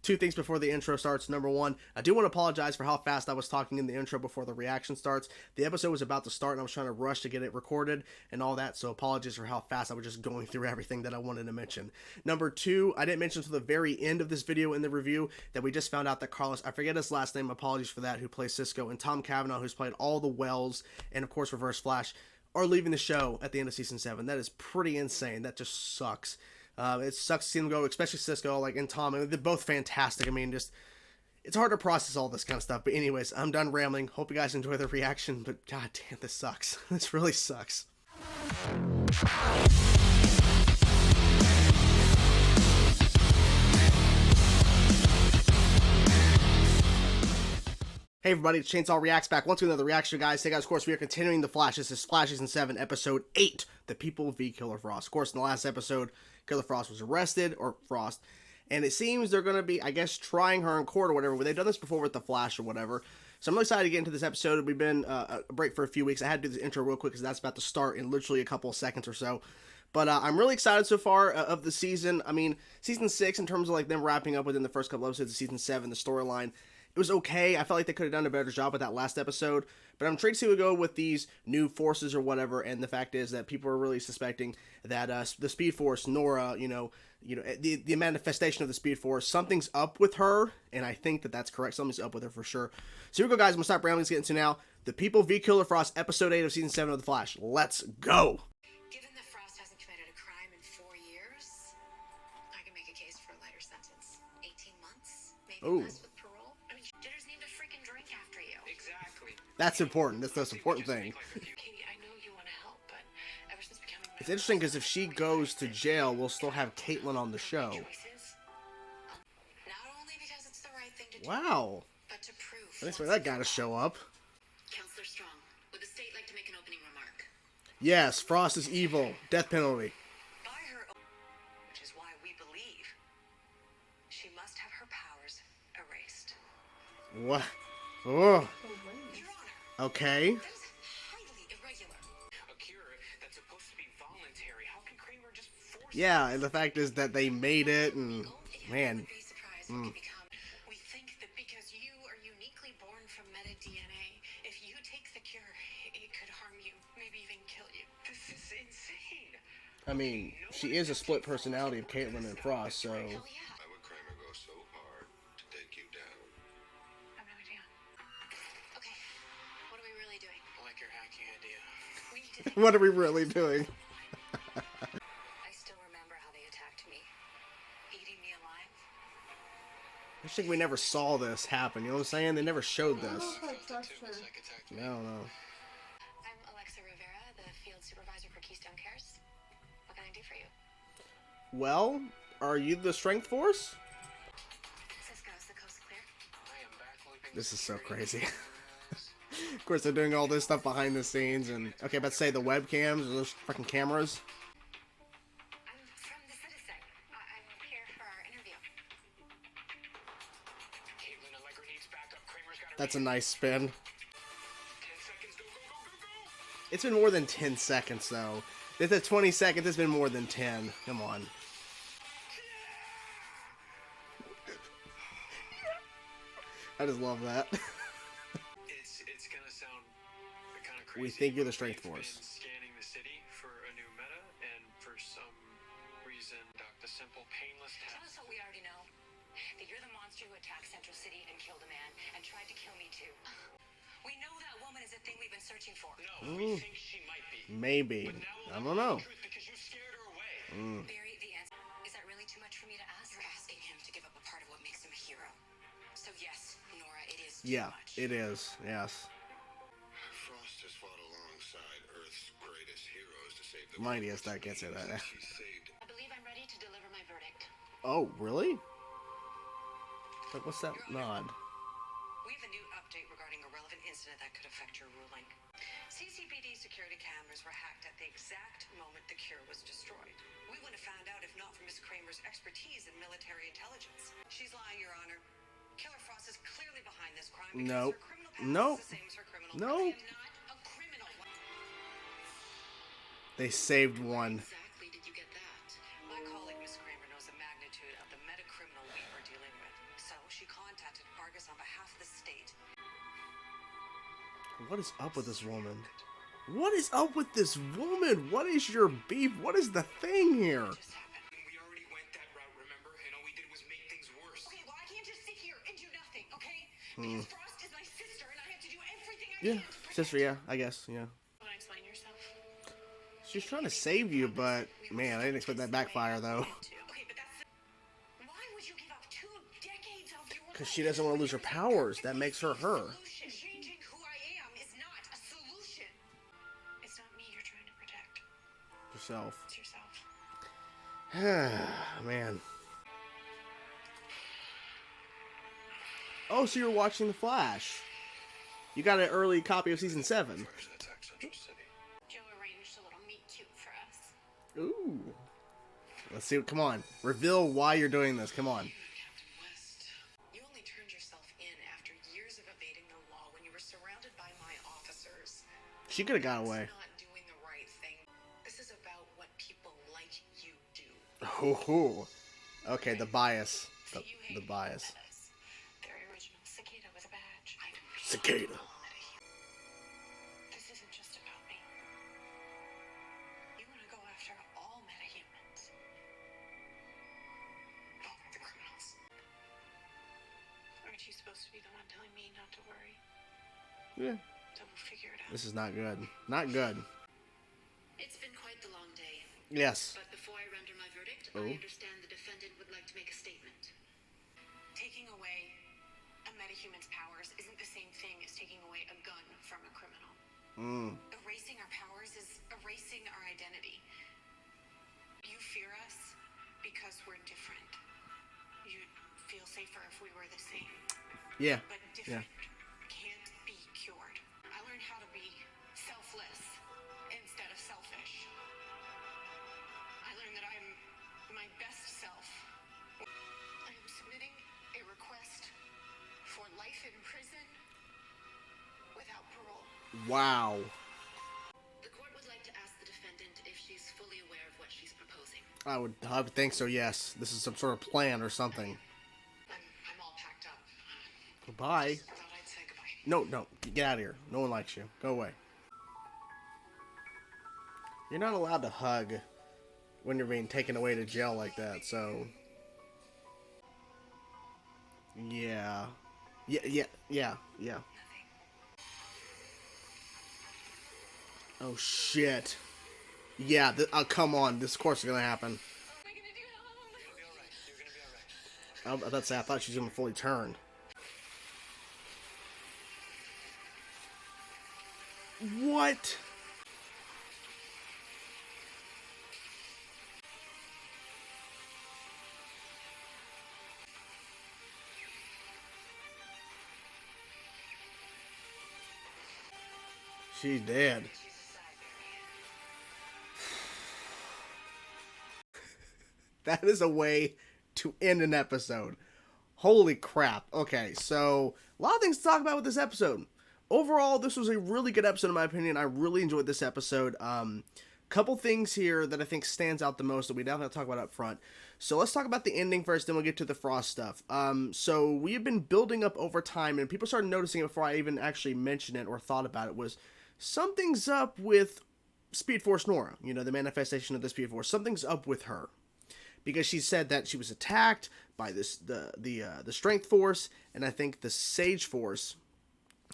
Two things before the intro starts. Number one, I do want to apologize for how fast I was talking in the intro before the reaction starts. The episode was about to start and I was trying to rush to get it recorded and all that, so apologies for how fast I was just going through everything that I wanted to mention. Number two, I didn't mention until the very end of this video in the review that we just found out that Carlos, I forget his last name, apologies for that, who plays Cisco, and Tom Cavanaugh, who's played all the Wells and of course Reverse Flash, are leaving the show at the end of season 7. That is pretty insane. That just sucks. It sucks to see them go, especially Cisco, and Tom. I mean, they're both fantastic. I mean, just, it's hard to process all this kind of stuff. But anyways, I'm done rambling. Hope you guys enjoy the reaction. But god damn, this sucks. This really sucks. Hey everybody, it's Chainsaw Reacts back once with another reaction, guys. Hey guys, of course, we are continuing the Flash. This is Flash Season 7, Episode 8, The People v. Killer Frost. Of course, in the last episode, Killer Frost was arrested, or Frost, and it seems they're going to be, I guess, trying her in court or whatever. They've done this before with the Flash or whatever. So I'm really excited to get into this episode. We've been a break for a few weeks. I had to do this intro real quick because that's about to start in literally a couple of seconds or so. But I'm really excited so far of the season. I mean, Season 6, in terms of them wrapping up within the first couple episodes of Season 7, the storyline, it was okay. I felt like they could have done a better job with that last episode. But I'm intrigued to see where we go with these new forces or whatever. And the fact is that people are really suspecting that the Speed Force, Nora, the manifestation of the Speed Force, something's up with her. And I think that that's correct. Something's up with her for sure. So here we go, guys. I'm going to stop rambling. Let's get into now The People v. Killer Frost, Episode 8 of Season 7 of The Flash. Let's go. Given that Frost hasn't committed a crime in 4 years, I can make a case for a lighter sentence. 18 months? Maybe less with parole? I mean, Jitter's named a freaking drink after you. Exactly. That's important. That's the most important thing. Katie, I know you want to help, but ever since becoming... It's interesting because if she goes to jail, we'll still have Caitlin on the show. Not only because it's the right thing to do, Wow. but to prove... I didn't expect that guy to show up. Counselor Strong, would the state like to make an opening remark? Yes, Frost is evil. Death penalty. By her own, which is why we believe she must have her powers erased. What? Oh. Your Honor. Okay. That is highly irregular. A cure that's supposed to be voluntary. How can Kramer just force it? Yeah, and the fact is that they made it, and man. Would be surprised what could become. We think that because you are uniquely born from meta DNA, if you take the cure, it could harm you, maybe even kill you. This is insane. I mean, she is a split personality of Caitlin and Frost, so. Hell yeah. Why would Kramer go so hard to take you down? I have no idea. Okay, what are we really doing? I like your hacking idea. We need to think. What are we really doing? I still remember how they attacked me. Eating me alive. I think we never saw this happen, you know what I'm saying? They never showed this. No. I'm Alexa Rivera, the field supervisor for Keystone Cares. What can I do for you? Well, are you the Strength Force? Cisco, is the coast clear? I am back looping. This is so crazy. Of course, they're doing all this stuff behind the scenes, and okay, let's say the webcams, or those fucking cameras. I'm from the Citizen. I'm here for our interview. Caitlin, Allegra needs backup. Kramer's got That's a nice spin. 10 seconds. Go, go, go, go, go! It's been more than 10 seconds, though. It's at 20 seconds, it's been more than 10. Come on. I just love that. It's gonna sound kind of crazy. We think you're the Strength We've Force. been scanning the city for a new meta, and for some reason, the simple, painless Tell us task. what we already know. That you're the monster who attacked Central City and killed a man and tried to kill me too. We know that woman is the thing we've been searching for. No, we think she might be. Maybe. But now I we'll don't know. the truth because you scared her away. Barry, the answer. Is that really too much for me to ask? You're asking him to give up a part of what makes him a hero. So yes, Nora, it is too Yeah, much. it is. Yes. Frost has fought alongside Earth's greatest heroes to save the Mightiest, I can't say that. She saved I believe I'm ready to deliver my verdict. Oh, really? Like, what's that nod? We have a new update regarding a relevant incident that could affect your ruling. CCPD security cameras were hacked at the exact moment the cure was destroyed. We would have found out if not for Miss Kramer's expertise in military intelligence. She's lying, Your Honor. Killer Frost is clearly behind this crime because Nope. her criminal past Nope. is the same as her criminal Nope. I am not a criminal. They saved one. Exactly did you get that? My colleague, Miss Kramer, knows the magnitude of the meta-criminal we are dealing with. What is up with this woman? What is up with this woman? What is your beef? What is the thing here? Just happened. We already went that route, remember? And all we did was make things worse. Okay, well, I can't just sit here and do nothing, okay? Because Frost is my sister, and I have to do everything I Yeah, can to protect sister, yeah, I guess, yeah. Want to explain yourself? She's trying to save you, but man, I didn't expect that backfire though. Okay, but that's why would you give up 2 decades of your life? Because she doesn't want to lose her powers. That makes her her. Changing who I am is not a solution. It's not me you're trying to protect. Herself. It's yourself. Man. Oh, so you're watching The Flash. You got an early copy of season 7. First attack Central City. Joe arranged a little meet cute for us. Ooh. Let's see. Come on. Reveal why you're doing this. Come on. Captain West, you only turned yourself in after years of evading the law when you were surrounded by my officers. She could have got away. It's not doing the right thing. This is about what people like you do. Oh. Okay, the bias. So you hate The bias. metas. Very original. Cicada with a badge. I don't Cicada. This isn't just about me. You want to go after all metahumans. All the criminals. Aren't you supposed to be the one telling me not to worry? Yeah. So we'll figure it out. This is not good. Not good. It's been quite the long day, Yes. but before I render my verdict, Oh. I understand the defendant would like to make a statement. Taking away a metahuman's powers isn't the same thing as taking away a gun from a criminal. Erasing our powers is erasing our identity. You fear us because we're different. You'd feel safer if we were the same. Yeah. But different can't be cured. I learned how to be selfless instead of selfish. I learned that I'm my best self. I am submitting a request for life in prison without parole. Wow. The court would like to ask the defendant if she's fully aware of what she's proposing. I would think so, yes. This is some sort of plan or something. I'm all packed up. Goodbye. I thought I'd say goodbye. No, get out of here. No one likes you. Go away. You're not allowed to hug when you're being taken away to jail like that, so... Yeah. Yeah. Oh, shit. Yeah, come on. This, of course, is gonna happen. What am I gonna do? You'll be alright. You're gonna be alright. I thought she was gonna fully turn. What? She's dead. She's a Siberia. That is a way to end an episode. Holy crap. Okay, so a lot of things to talk about with this episode. Overall, this was a really good episode in my opinion. I really enjoyed this episode. Couple things here that I think stands out the most that we definitely have to talk about up front. So let's talk about the ending first, then we'll get to the Frost stuff. So we have been building up over time, and people started noticing it before I even actually mentioned it or thought about it, was something's up with Speed Force Nora. You know, the manifestation of the Speed Force. Something's up with her. Because she said that she was attacked by the Strength Force, and I think the Sage Force.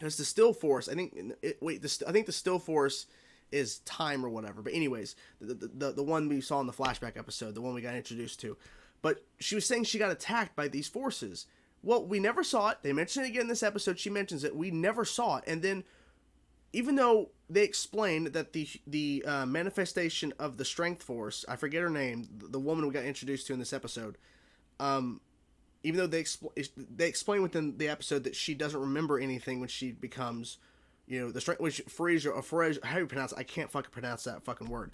There's the Still Force. I think I think the Still Force is time or whatever. But anyways, the one we saw in the flashback episode, the one we got introduced to. But she was saying she got attacked by these forces. Well, we never saw it. They mention it again in this episode. She mentions it. We never saw it. And then, even though they explained that the manifestation of the Strength Force, I forget her name, the woman we got introduced to in this episode, even though they explain within the episode that she doesn't remember anything when she becomes, you know, the strength, which Frasier, how do you pronounce it? I can't fucking pronounce that fucking word.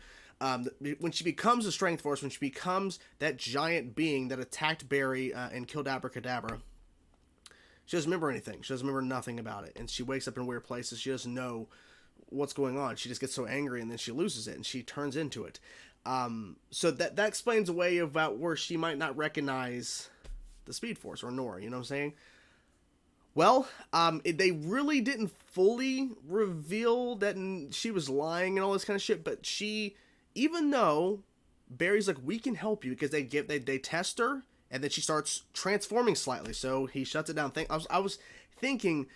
When she becomes the Strength Force, when she becomes that giant being that attacked Barry and killed Abracadabra, she doesn't remember anything. She doesn't remember nothing about it. And she wakes up in weird places. She doesn't know what's going on. She just gets so angry and then she loses it and she turns into it. So that explains a way about where she might not recognize the Speed Force or Nora, you know what I'm saying? Well, they really didn't fully reveal that she was lying and all this kind of shit, but even though Barry's like, we can help you, because they test her, and then she starts transforming slightly, so he shuts it down. I was thinking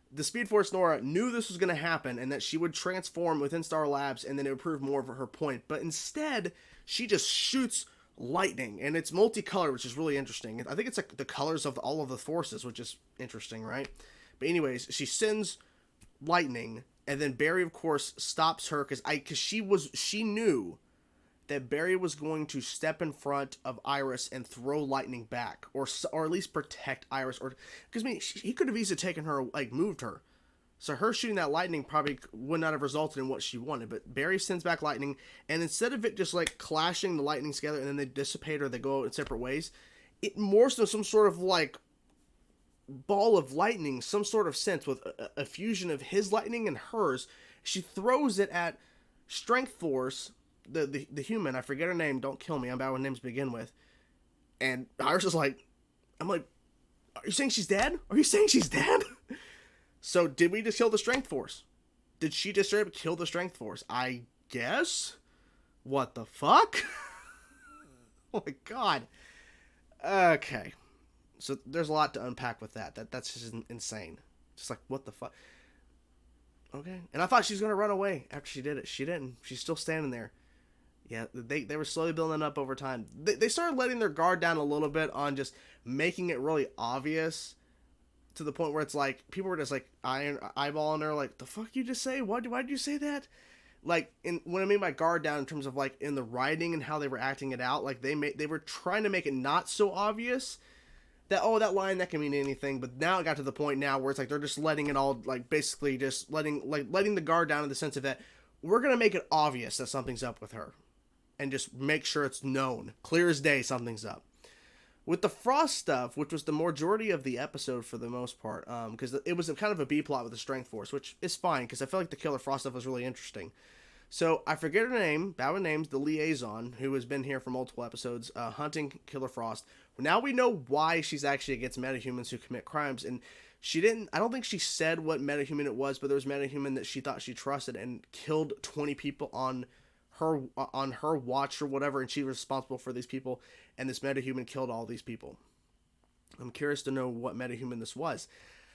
the Speed Force Nora knew this was going to happen, and that she would transform within Star Labs, and then it would prove more of her point, but instead, she just shoots lightning, and it's multicolored, which is really interesting. I think it's like the colors of all of the forces, which is interesting, right? But anyways, she sends lightning, and then Barry, of course, stops her because she knew that Barry was going to step in front of Iris and throw lightning back, or at least protect Iris, or because he could have easily taken her, like moved her. So her shooting that lightning probably would not have resulted in what she wanted. But Barry sends back lightning, and instead of it just like clashing the lightning together and then they dissipate or they go in separate ways, it morphs into some sort of like ball of lightning, some sort of sense with a fusion of his lightning and hers. She throws it at Strength Force, the human. I forget her name. Don't kill me. I'm bad with names to begin with. And Iris is like, I'm like, are you saying she's dead? Are you saying she's dead? So, did we just kill the Strength Force? Did she just straight up kill the Strength Force? I guess? What the fuck? Oh my god. Okay. So, there's a lot to unpack with that. That's just insane. Just like, what the fuck? Okay. And I thought she was going to run away after she did it. She didn't. She's still standing there. Yeah, they were slowly building up over time. They started letting their guard down a little bit on just making it really obvious, to the point where it's like people were just like eyeballing her, like, the fuck you just say? Why'd you say that? Like, when I mean by guard down in terms of like in the writing and how they were acting it out, like they were trying to make it not so obvious that, oh, that line, that can mean anything. But now it got to the point now where it's like they're just letting it all, like, basically just letting the guard down in the sense of that we're gonna make it obvious that something's up with her, and just make sure it's known, clear as day, something's up. With the Frost stuff, which was the majority of the episode for the most part, because it was kind of a B plot with the Strength Force, which is fine, because I feel like the Killer Frost stuff was really interesting. So, I forget her name, bad with names, the liaison, who has been here for multiple episodes, hunting Killer Frost. Now we know why she's actually against metahumans who commit crimes, and I don't think she said what metahuman it was, but there was metahuman that she thought she trusted and killed 20 people on her watch or whatever, and she was responsible for these people, and this metahuman killed all these people. I'm curious to know what metahuman this was.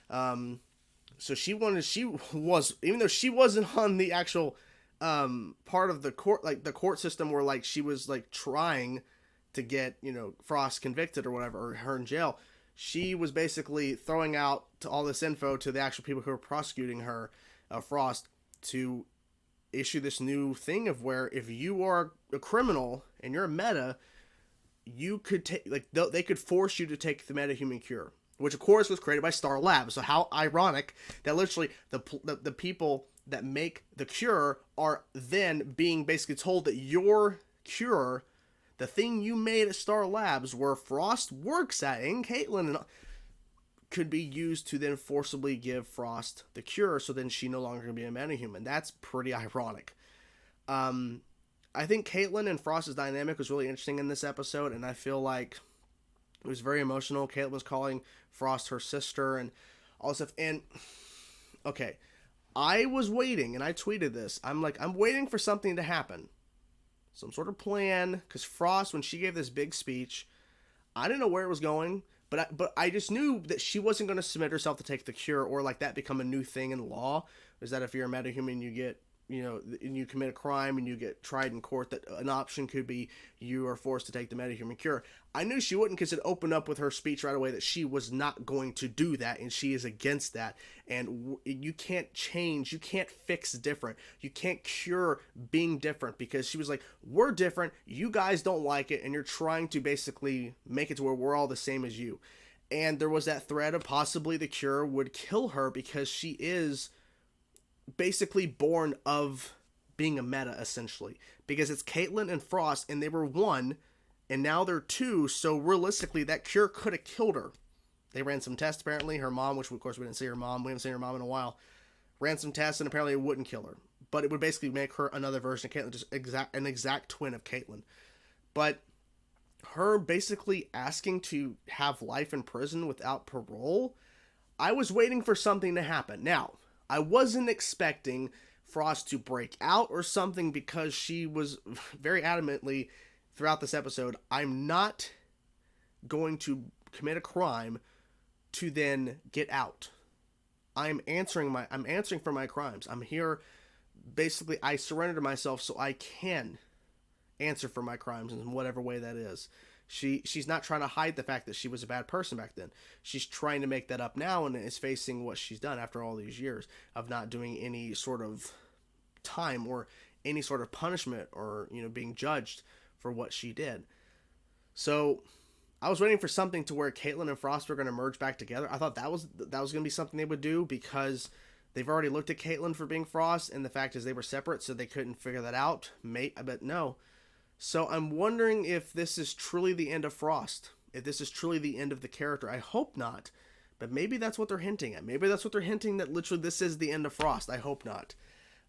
So even though she wasn't on the actual part of the court, like the court system where like she was like trying to get, Frost convicted or whatever, or her in jail, she was basically throwing out to all this info to the actual people who were prosecuting her, Frost, to issue this new thing of where if you are a criminal and you're a meta, you could take, like, they could force you to take the metahuman cure, which of course was created by Star Labs. So how ironic that literally the people that make the cure are then being basically told that your cure, the thing you made at Star Labs where Frost works at, and Caitlin, and could be used to then forcibly give Frost the cure, so then she no longer can be a metahuman. That's pretty ironic. I think Caitlin and Frost's dynamic was really interesting in this episode, and I feel like it was very emotional. Caitlin was calling Frost her sister and all this stuff. And, okay, I was waiting, and I tweeted this. I'm waiting for something to happen. Some sort of plan, because Frost, when she gave this big speech, I didn't know where it was going, but I just knew that she wasn't going to submit herself to take the cure, or like that become a new thing in law. Is that if you're a metahuman, you get, and you commit a crime and you get tried in court, that an option could be you are forced to take the metahuman cure. I knew she wouldn't, because it opened up with her speech right away that she was not going to do that, and she is against that. And you can't change, you can't fix different, you can't cure being different, because she was like, we're different, you guys don't like it, and you're trying to basically make it to where we're all the same as you. And there was that threat of possibly the cure would kill her, because she is basically born of being a meta, essentially, because it's Caitlin and Frost, and they were one, and now they're two, so realistically that cure could have killed her. They ran some tests, apparently. Her mom, which of course we didn't see her mom, we haven't seen her mom in a while, ran some tests, and apparently it wouldn't kill her, but it would basically make her another version of Caitlin, just an exact twin of Caitlin. But her basically asking to have life in prison without parole, I was waiting for something to happen. Now, I wasn't expecting Frost to break out or something, because she was very adamantly throughout this episode, I'm not going to commit a crime to then get out. I'm answering for my crimes. I'm here, basically, I surrendered myself so I can answer for my crimes in whatever way that is. She's not trying to hide the fact that she was a bad person back then. She's trying to make that up now, and is facing what she's done after all these years of not doing any sort of time or any sort of punishment, or, you know, being judged for what she did. So I was waiting for something to where Caitlin and Frost were going to merge back together. I thought that was going to be something they would do, because they've already looked at Caitlin for being Frost, and the fact is they were separate, so they couldn't figure that out. But no. So I'm wondering if this is truly the end of Frost. If this is truly the end of the character. I hope not. But maybe that's what they're hinting at. Maybe that's what they're hinting, that literally this is the end of Frost. I hope not.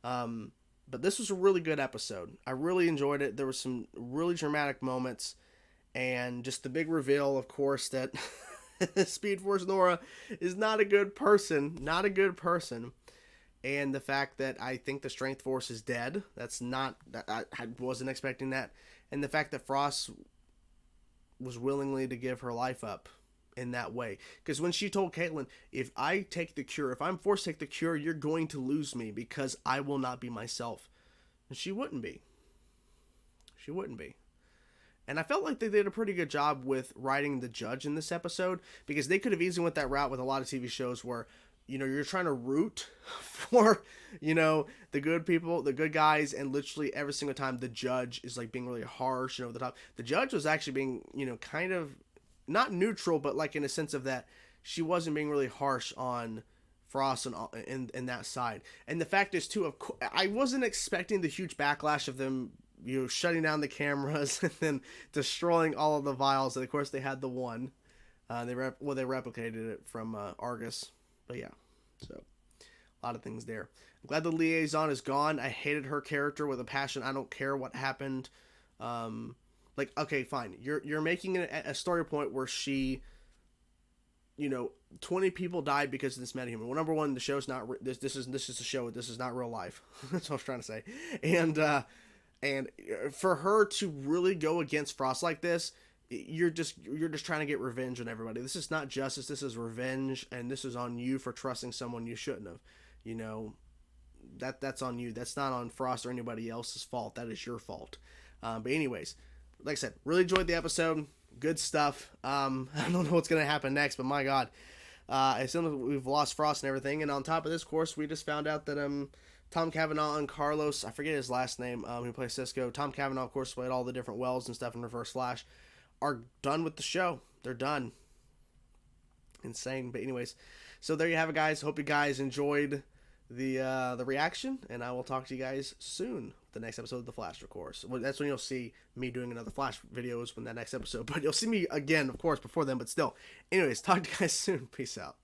But this was a really good episode. I really enjoyed it. There were some really dramatic moments. And just the big reveal, of course, that Speed Force Nora is not a good person. Not a good person. And the fact that I think the Strength Force is dead. That's not... I wasn't expecting that. And the fact that Frost was willingly to give her life up in that way. Because when she told Caitlin, if I take the cure, if I'm forced to take the cure, you're going to lose me, because I will not be myself. And she wouldn't be. She wouldn't be. And I felt like they did a pretty good job with writing the judge in this episode, because they could have easily went that route with a lot of TV shows where, you know, you're trying to root for, you know, the good people, the good guys, and literally every single time the judge is like being really harsh and over the top. The judge was actually being, you know, kind of not neutral, but like in a sense of that she wasn't being really harsh on Frost and that side. And the fact is too, of course, I wasn't expecting the huge backlash of them, you know, shutting down the cameras and then destroying all of the vials. And of course they had the one, they replicated it from Argus. But yeah, so a lot of things there. I'm glad the liaison is gone. I hated her character with a passion. I don't care what happened. Like, okay, fine. You're making a story point where she, you know, 20 people died because of this metahuman. Well, number one, the show's not this is a show. This is not real life. That's what I was trying to say. And for her to really go against Frost like this, you're just trying to get revenge on everybody. This is not justice. This is revenge, and this is on you for trusting someone you shouldn't have. You know, that's on you. That's not on Frost or anybody else's fault. That is your fault. But anyways, like I said, really enjoyed the episode. Good stuff. I don't know what's gonna happen next, but my God, it seems like we've lost Frost and everything. And on top of this, of course, we just found out that Tom Cavanaugh and Carlos, I forget his last name, who plays Cisco. Tom Cavanaugh, of course, played all the different Wells and stuff in Reverse Flash, are done with the show. They're done. Insane. But anyways, so there you have it, guys. Hope you guys enjoyed the reaction, and I will talk to you guys soon. The next episode of The Flash, of course. Well, that's when you'll see me doing another Flash videos when that next episode. But you'll see me again, of course, before then, but still. Anyways, talk to you guys soon. Peace out.